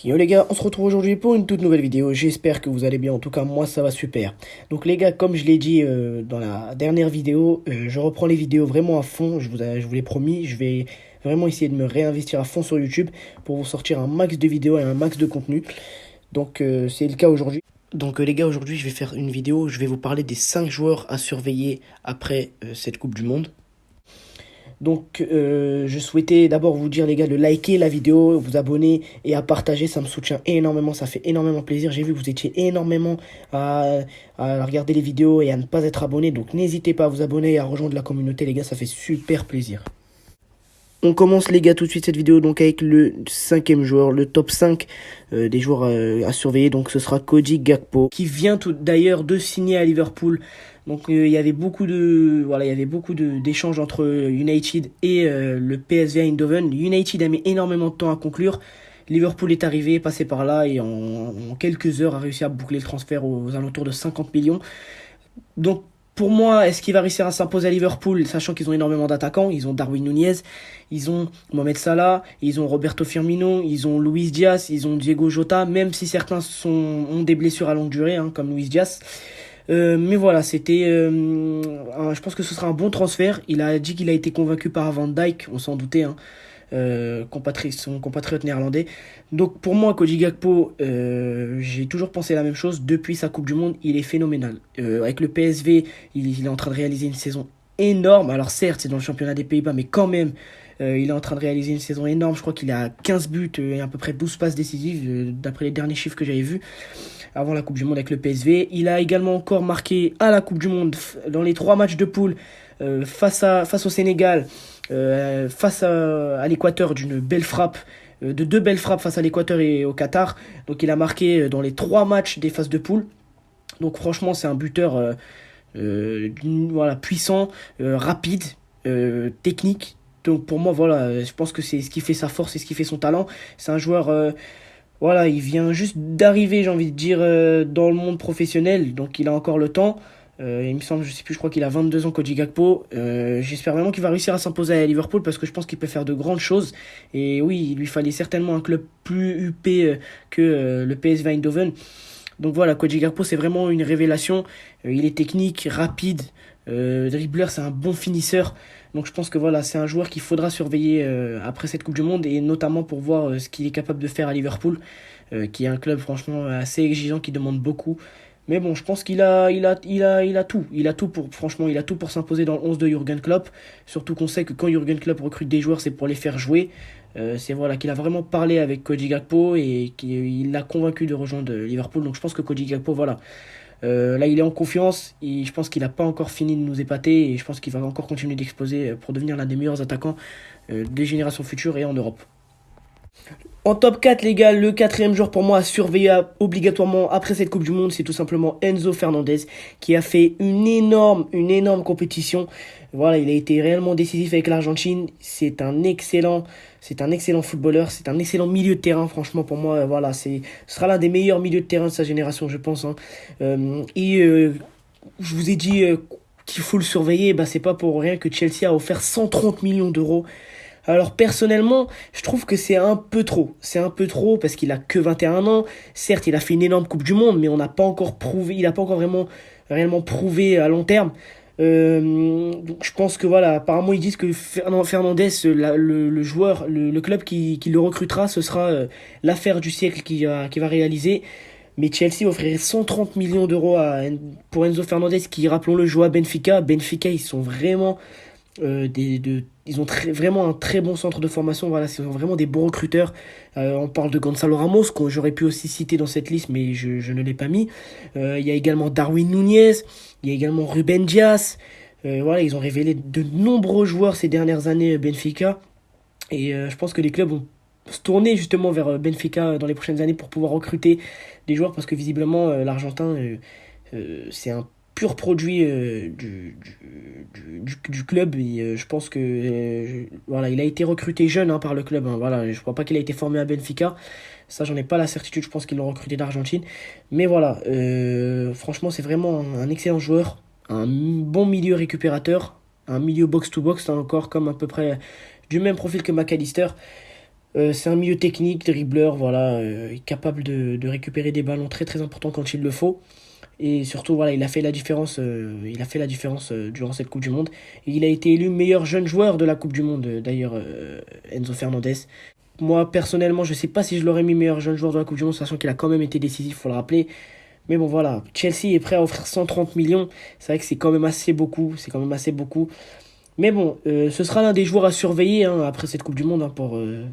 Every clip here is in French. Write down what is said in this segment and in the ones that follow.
Yo les gars, on se retrouve aujourd'hui pour une toute nouvelle vidéo. J'espère que vous allez bien. En tout cas, moi ça va super. Donc les gars, comme je l'ai dit dans la dernière vidéo, je reprends les vidéos vraiment à fond. Je vous l'ai promis. Je vais vraiment essayer de me réinvestir à fond sur YouTube pour vous sortir un max de vidéos et un max de contenu. Donc c'est le cas aujourd'hui. Donc les gars, aujourd'hui je vais faire une vidéo. Je vais vous parler des 5 joueurs à surveiller après cette Coupe du Monde. Donc, je souhaitais d'abord vous dire, les gars, de liker la vidéo, vous abonner et à partager. Ça me soutient énormément, ça fait énormément plaisir. J'ai vu que vous étiez énormément à regarder les vidéos et à ne pas être abonné. Donc, n'hésitez pas à vous abonner et à rejoindre la communauté, les gars, ça fait super plaisir. On commence les gars tout de suite cette vidéo donc avec le 5e joueur, le top 5 des joueurs à surveiller. Donc ce sera Cody Gakpo qui vient d'ailleurs de signer à Liverpool. Donc il y avait beaucoup d'échanges entre United et le PSV Eindhoven. United a mis énormément de temps à conclure. Liverpool est arrivé, passé par là et en quelques heures a réussi à boucler le transfert aux alentours de 50 millions. Donc pour moi, est-ce qu'il va réussir à s'imposer à Liverpool, sachant qu'ils ont énormément d'attaquants? Ils ont Darwin Nunez, ils ont Mohamed Salah, ils ont Roberto Firmino, ils ont Luis Diaz, ils ont Diego Jota, même si certains ont des blessures à longue durée, hein, comme Luis Diaz. Mais voilà, je pense que ce sera un bon transfert. Il a dit qu'il a été convaincu par Van Dijk, on s'en doutait, hein, son compatriote néerlandais. Donc pour moi, Cody Gakpo, j'ai toujours pensé la même chose. Depuis sa Coupe du Monde, il est phénoménal. Avec le PSV, il est en train de réaliser une saison énorme. Alors certes, c'est dans le championnat des Pays-Bas, mais quand même, il est en train de réaliser une saison énorme. Je crois qu'il a 15 buts et à peu près 12 passes décisives, d'après les derniers chiffres que j'avais vus avant la Coupe du Monde avec le PSV. Il a également encore marqué à la Coupe du Monde dans les 3 matchs de poule face au Sénégal, face à l'Équateur d'une belle frappe, de 2 belles frappes face à l'Équateur et au Qatar. Donc il a marqué dans les 3 matchs des phases de poule. Donc franchement c'est un buteur puissant, rapide, technique. Donc pour moi voilà, je pense que c'est ce qui fait sa force et ce qui fait son talent. C'est un joueur il vient juste d'arriver, j'ai envie de dire, dans le monde professionnel, donc il a encore le temps. Il me semble, je sais plus, je crois qu'il a 22 ans, Cody Gakpo. J'espère vraiment qu'il va réussir à s'imposer à Liverpool parce que je pense qu'il peut faire de grandes choses. Et oui, il lui fallait certainement un club plus huppé que le PSV Eindhoven. Donc voilà, Cody Gakpo, c'est vraiment une révélation. Il est technique, rapide, dribbleur, c'est un bon finisseur. Donc je pense que voilà, c'est un joueur qu'il faudra surveiller après cette Coupe du Monde et notamment pour voir ce qu'il est capable de faire à Liverpool, qui est un club franchement assez exigeant, qui demande beaucoup. Mais bon, je pense qu'il a tout. Franchement, il a tout pour s'imposer dans le 11 de Jürgen Klopp. Surtout qu'on sait que quand Jürgen Klopp recrute des joueurs, c'est pour les faire jouer. C'est voilà qu'il a vraiment parlé avec Cody Gakpo et qu'il l'a convaincu de rejoindre Liverpool. Donc je pense que Cody Gakpo, voilà. Là, il est en confiance et je pense qu'il n'a pas encore fini de nous épater et je pense qu'il va encore continuer d'exploser pour devenir l'un des meilleurs attaquants des générations futures et en Europe. En top 4, les gars, le 4e joueur pour moi à surveiller obligatoirement après cette Coupe du Monde, c'est tout simplement Enzo Fernandez qui a fait une énorme compétition. Voilà, il a été réellement décisif avec l'Argentine. C'est un excellent footballeur, c'est un excellent milieu de terrain. Franchement, pour moi, voilà, ce sera l'un des meilleurs milieux de terrain de sa génération, je pense, hein. Je vous ai dit qu'il faut le surveiller. Bah, c'est pas pour rien que Chelsea a offert 130 millions d'euros. Alors personnellement, je trouve que c'est un peu trop. C'est un peu trop parce qu'il a que 21 ans. Certes, il a fait une énorme Coupe du Monde, mais on n'a pas encore prouvé, il n'a pas encore réellement prouvé à long terme. Donc je pense que voilà, apparemment ils disent que Fernandez, le joueur, le club qui le recrutera, ce sera l'affaire du siècle qui va réaliser. Mais Chelsea offrirait 130 millions d'euros pour Enzo Fernandez, qui, rappelons-le, joue à Benfica. Benfica, ils sont vraiment ils ont vraiment un très bon centre de formation. Voilà, ils ont vraiment des bons recruteurs. On parle de Gonzalo Ramos, que j'aurais pu aussi citer dans cette liste, mais je ne l'ai pas mis. Il y a également Darwin Nunez, il y a également Ruben Dias. Voilà, ils ont révélé de nombreux joueurs ces dernières années Benfica. Et je pense que les clubs vont se tourner justement vers Benfica dans les prochaines années pour pouvoir recruter des joueurs, parce que visiblement l'Argentin, c'est un pur produit du club. Et je pense que voilà, il a été recruté jeune, hein, par le club, hein. Voilà, je crois pas qu'il a été formé à Benfica, ça j'en ai pas la certitude, je pense qu'ils l'ont recruté d'Argentine. Mais voilà, franchement c'est vraiment un excellent joueur, un bon milieu récupérateur, un milieu box to box, hein, encore comme à peu près du même profil que McAllister. C'est un milieu technique, dribbleur, voilà, capable de récupérer des ballons très très importants quand il le faut. Et surtout, voilà, il a fait la différence, durant cette Coupe du Monde. Et il a été élu meilleur jeune joueur de la Coupe du Monde, d'ailleurs, Enzo Fernandez. Moi, personnellement, je sais pas si je l'aurais mis meilleur jeune joueur de la Coupe du Monde, sachant qu'il a quand même été décisif, faut le rappeler. Mais bon, voilà, Chelsea est prêt à offrir 130 millions. C'est vrai que c'est quand même assez beaucoup. C'est quand même assez beaucoup. Mais bon, ce sera l'un des joueurs à surveiller hein, après cette Coupe du Monde, hein,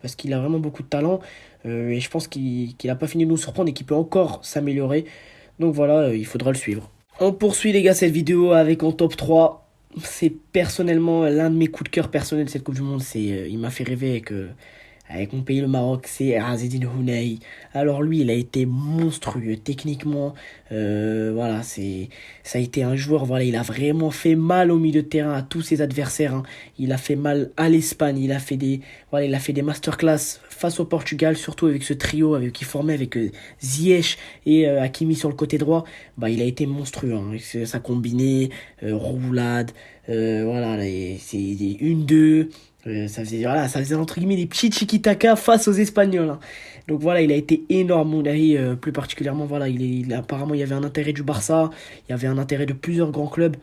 parce qu'il a vraiment beaucoup de talent. Et je pense qu'il n'a pas fini de nous surprendre et qu'il peut encore s'améliorer. Donc voilà, il faudra le suivre. On poursuit les gars cette vidéo avec en top 3. C'est personnellement l'un de mes coups de cœur personnels de cette Coupe du Monde. Il m'a fait rêver avec mon pays, le Maroc, c'est Azzedine Ounahi. Alors lui, il a été monstrueux techniquement. Voilà, ça a été un joueur. Voilà, il a vraiment fait mal au milieu de terrain à tous ses adversaires. Hein. Il a fait mal à l'Espagne. Il a fait des masterclass face au Portugal, surtout avec ce trio qui formait avec Ziyech et Hakimi sur le côté droit. Bah, il a été monstrueux. Hein. Ça combiné roulade. Voilà, c'est des 1-2. Ça faisait entre guillemets des petits tiki-taka face aux Espagnols. Hein. Donc voilà, il a été énorme, Ounahi, plus particulièrement. Voilà, apparemment, il y avait un intérêt du Barça, il y avait un intérêt de plusieurs grands clubs.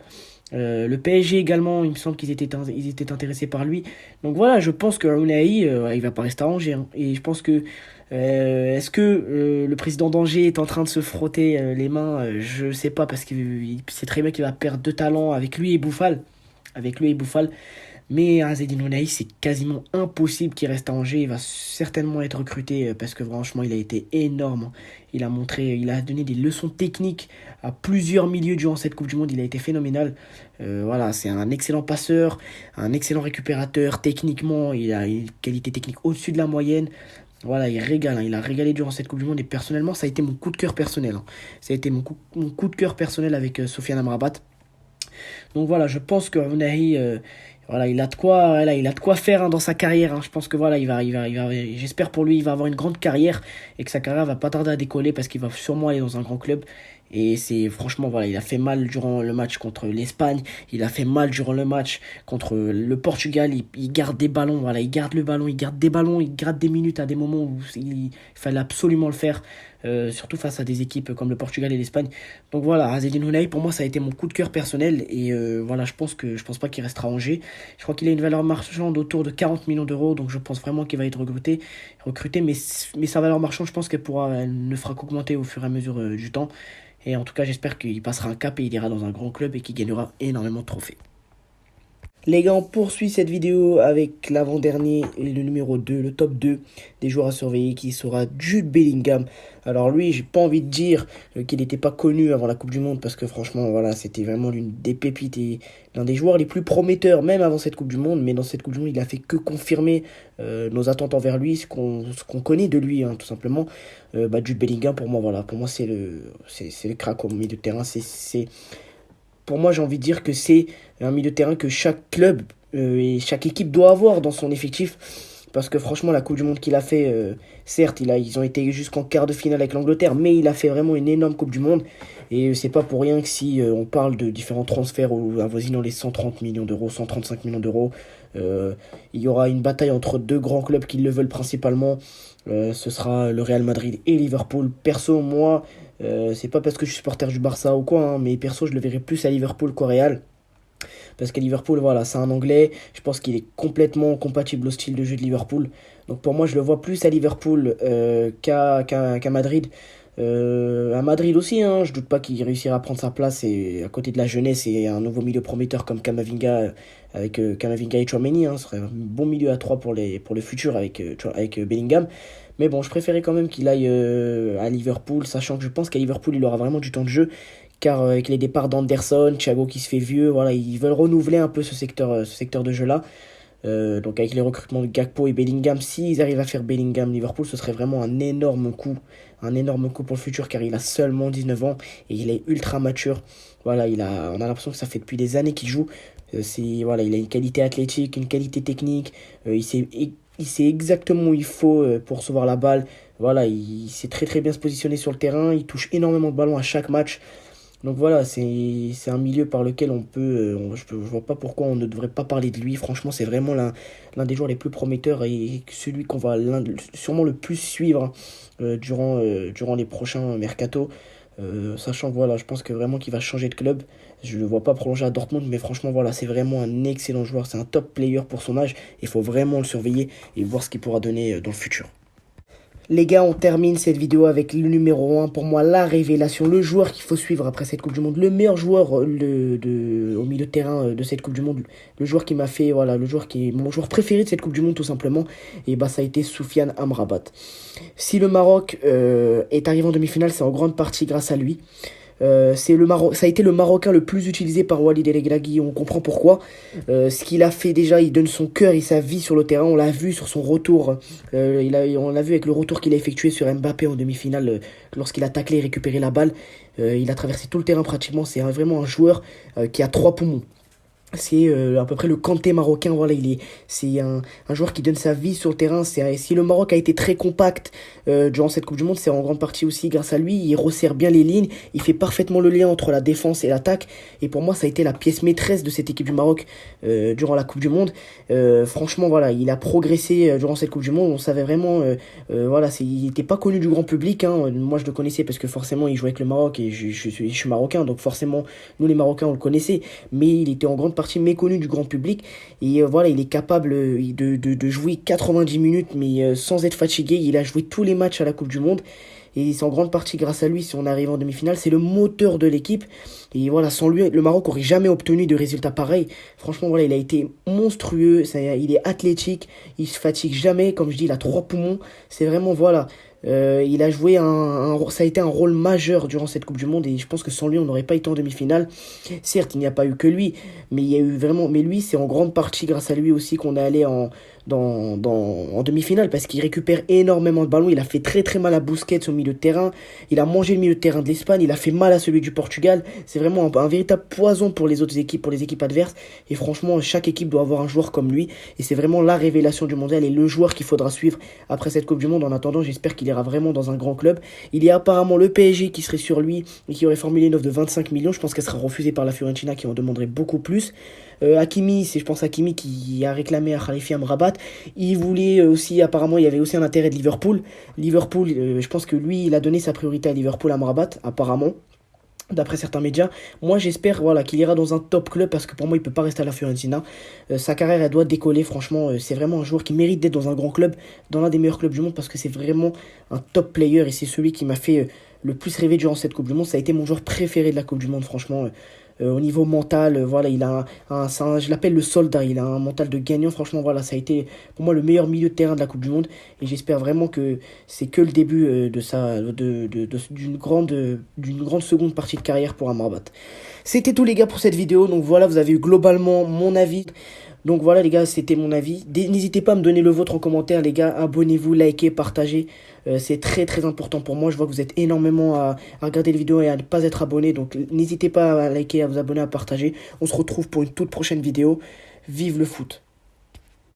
Le PSG également, il me semble ils étaient intéressés par lui. Donc voilà, je pense que Ounahi, il va pas rester à Angers. Hein. Et je pense que est-ce que le président d'Angers est en train de se frotter les mains je sais pas, parce qu'il sait très bien qu'il va perdre deux talents avec lui et Bouffal. Avec lui et Bouffal. Mais Azzedine Ounahi, c'est quasiment impossible qu'il reste à Angers. Il va certainement être recruté parce que franchement, il a été énorme. Il a donné des leçons techniques à plusieurs milieux durant cette Coupe du Monde. Il a été phénoménal. Voilà, c'est un excellent passeur, un excellent récupérateur. Techniquement, il a une qualité technique au-dessus de la moyenne. Voilà, il régale, hein. Il a régalé durant cette Coupe du Monde et personnellement, ça a été mon coup de cœur personnel. Hein. Ça a été mon coup de cœur personnel avec Sofiane Amrabat. Donc voilà, je pense que Ounahi, voilà, il a de quoi faire hein, dans sa carrière. Hein. Je pense que voilà, j'espère pour lui, il va avoir une grande carrière et que sa carrière va pas tarder à décoller parce qu'il va sûrement aller dans un grand club. Et c'est franchement, voilà, il a fait mal durant le match contre l'Espagne, il a fait mal durant le match contre le Portugal. Il garde des ballons, voilà, il garde le ballon, il garde des ballons, il garde des minutes à des moments où il fallait absolument le faire, surtout face à des équipes comme le Portugal et l'Espagne. Donc voilà, Azzedine Ounahi, pour moi, ça a été mon coup de cœur personnel. Et voilà, je pense pas qu'il restera à Angers. Je crois qu'il a une valeur marchande autour de 40 millions d'euros, donc je pense vraiment qu'il va être recruté, mais sa valeur marchande, je pense elle ne fera qu'augmenter au fur et à mesure du temps. Et en tout cas, j'espère qu'il passera un cap et il ira dans un grand club et qu'il gagnera énormément de trophées. Les gars, on poursuit cette vidéo avec l'avant-dernier et le numéro 2, le top 2 des joueurs à surveiller qui sera Jude Bellingham. Alors lui, j'ai pas envie de dire qu'il n'était pas connu avant la Coupe du Monde parce que franchement, voilà, c'était vraiment l'une des pépites et l'un des joueurs les plus prometteurs même avant cette Coupe du Monde. Mais dans cette Coupe du Monde, il a fait que confirmer nos attentes envers lui, ce qu'on connaît de lui, hein, tout simplement. Jude Bellingham, pour moi, voilà, pour moi c'est le crack au milieu de terrain. Pour moi, j'ai envie de dire que c'est un milieu de terrain que chaque club et chaque équipe doit avoir dans son effectif. Parce que franchement, la Coupe du Monde qu'il a fait, certes, ils ont été jusqu'en quart de finale avec l'Angleterre, mais il a fait vraiment une énorme Coupe du Monde. Et c'est pas pour rien que si on parle de différents transferts avoisinant les 130 millions d'euros, 135 millions d'euros, il y aura une bataille entre deux grands clubs qui le veulent principalement. Ce sera le Real Madrid et Liverpool. Perso, moi, c'est pas parce que je suis supporter du Barça ou quoi, hein, mais perso, je le verrai plus à Liverpool qu'au Real. Parce qu'à Liverpool, voilà, c'est un Anglais. Je pense qu'il est complètement compatible au style de jeu de Liverpool. Donc pour moi, je le vois plus à Liverpool qu'à Madrid. À Madrid aussi, hein, je doute pas qu'il réussira à prendre sa place et à côté de la jeunesse et un nouveau milieu prometteur comme Kamavinga avec Kamavinga et Tchouaméni, hein, ce serait un bon milieu à 3 pour le futur avec Bellingham. Mais bon, je préférais quand même qu'il aille à Liverpool, sachant que je pense qu'à Liverpool, il aura vraiment du temps de jeu. Car avec les départs d'Anderson, Thiago qui se fait vieux, voilà, ils veulent renouveler un peu ce secteur de jeu-là. Donc avec les recrutements de Gakpo et Bellingham, s'ils arrivent à faire Bellingham-Liverpool, ce serait vraiment un énorme coup. Un énorme coup pour le futur car il a seulement 19 ans et il est ultra mature. Voilà, on a l'impression que ça fait depuis des années qu'il joue. Voilà, il a une qualité athlétique, une qualité technique. Il sait exactement où il faut pour recevoir la balle. Voilà, il sait très très bien se positionner sur le terrain. Il touche énormément de ballons à chaque match. Donc voilà, c'est un milieu par lequel on peut, je vois pas pourquoi on ne devrait pas parler de lui. Franchement, c'est vraiment l'un des joueurs les plus prometteurs et celui qu'on va sûrement le plus suivre hein, durant les prochains mercato. Sachant que voilà, je pense que vraiment qu'il va changer de club. Je ne le vois pas prolonger à Dortmund, mais franchement, voilà, c'est vraiment un excellent joueur. C'est un top player pour son âge. Il faut vraiment le surveiller et voir ce qu'il pourra donner dans le futur. Les gars, on termine cette vidéo avec le numéro 1. Pour moi, la révélation, le joueur qu'il faut suivre après cette Coupe du Monde. Le meilleur joueur au milieu de terrain de cette Coupe du Monde. Le joueur qui m'a fait, voilà, le joueur qui est mon joueur préféré de cette Coupe du Monde, tout simplement. Et bah, ça a été Soufiane Amrabat. Si le Maroc est arrivé en demi-finale, c'est en grande partie grâce à lui. Ça a été le Marocain le plus utilisé par Walid El Regragui, on comprend pourquoi. Ce qu'il a fait déjà, il donne son cœur et sa vie sur le terrain, on l'a vu sur son retour, on l'a vu avec le retour qu'il a effectué sur Mbappé en demi-finale, lorsqu'il a taclé et récupéré la balle. Il a traversé tout le terrain pratiquement, c'est vraiment un joueur qui a 3 poumons. C'est à peu près le Kanté marocain, voilà, c'est un joueur qui donne sa vie sur le terrain. Si le Maroc a été très compact durant cette Coupe du Monde, c'est en grande partie aussi grâce à lui. Il resserre bien les lignes, il fait parfaitement le lien entre la défense et l'attaque. Et pour moi, ça a été la pièce maîtresse de cette équipe du Maroc durant la Coupe du Monde. Franchement, voilà, il a progressé durant cette Coupe du Monde. On savait vraiment, voilà, il n'était pas connu du grand public. Hein. Moi, je le connaissais parce que forcément, il jouait avec le Maroc et je suis marocain, donc forcément, nous les Marocains, on le connaissait. Mais il était en grande partie méconnu du grand public et voilà, il est capable de jouer 90 minutes mais sans être fatigué. Il a joué tous les matchs à la Coupe du Monde et c'est en grande partie grâce à lui si on arrive en demi-finale. C'est le moteur de l'équipe et voilà, sans lui le Maroc aurait jamais obtenu de résultats pareils. Franchement voilà, il a été monstrueux, il est athlétique, il se fatigue jamais, comme je dis, il a 3 poumons. C'est vraiment voilà, il a joué ça a été un rôle majeur durant cette Coupe du Monde et je pense que sans lui on n'aurait pas été en demi-finale. Certes, il n'y a pas eu que lui, mais il y a eu vraiment, mais lui c'est en grande partie grâce à lui aussi qu'on est allé en demi-finale parce qu'il récupère énormément de ballons. Il a fait très très mal à Busquets au milieu de terrain. Il a mangé le milieu de terrain de l'Espagne. Il a fait mal à celui du Portugal. C'est vraiment un véritable poison pour les autres équipes, pour les équipes adverses. Et franchement, chaque équipe doit avoir un joueur comme lui. Et c'est vraiment la révélation du mondial et le joueur qu'il faudra suivre après cette Coupe du Monde. En attendant, j'espère qu'il ira vraiment dans un grand club. Il y a apparemment le PSG qui serait sur lui et qui aurait formulé une offre de 25 millions. Je pense qu'elle sera refusée par la Fiorentina qui en demanderait beaucoup plus. Hakimi, c'est je pense Hakimi qui a réclamé à Khalifi Amrabat. Il voulait aussi, apparemment, il y avait aussi un intérêt de Liverpool. Liverpool, je pense que lui, il a donné sa priorité à Liverpool, Amrabat, apparemment. D'après certains médias, moi j'espère voilà, qu'il ira dans un top club parce que pour moi il peut pas rester à la Fiorentina. Sa carrière elle doit décoller, franchement c'est vraiment un joueur qui mérite d'être dans un grand club, dans l'un des meilleurs clubs du monde parce que c'est vraiment un top player et c'est celui qui m'a fait le plus rêver durant cette Coupe du Monde. Ça a été mon joueur préféré de la Coupe du Monde franchement. Au niveau mental, voilà, il a je l'appelle le soldat, il a un mental de gagnant, franchement, voilà, ça a été pour moi le meilleur milieu de terrain de la Coupe du Monde, et j'espère vraiment que c'est que le début d'une grande seconde partie de carrière pour Amrabat. C'était tout les gars pour cette vidéo, donc voilà, vous avez eu globalement mon avis. Donc voilà les gars, c'était mon avis. N'hésitez pas à me donner le vôtre en commentaire les gars. Abonnez-vous, likez, partagez. C'est très très important pour moi. Je vois que vous êtes énormément à regarder les vidéos et à ne pas être abonné. Donc n'hésitez pas à liker, à vous abonner, à partager. On se retrouve pour une toute prochaine vidéo. Vive le foot!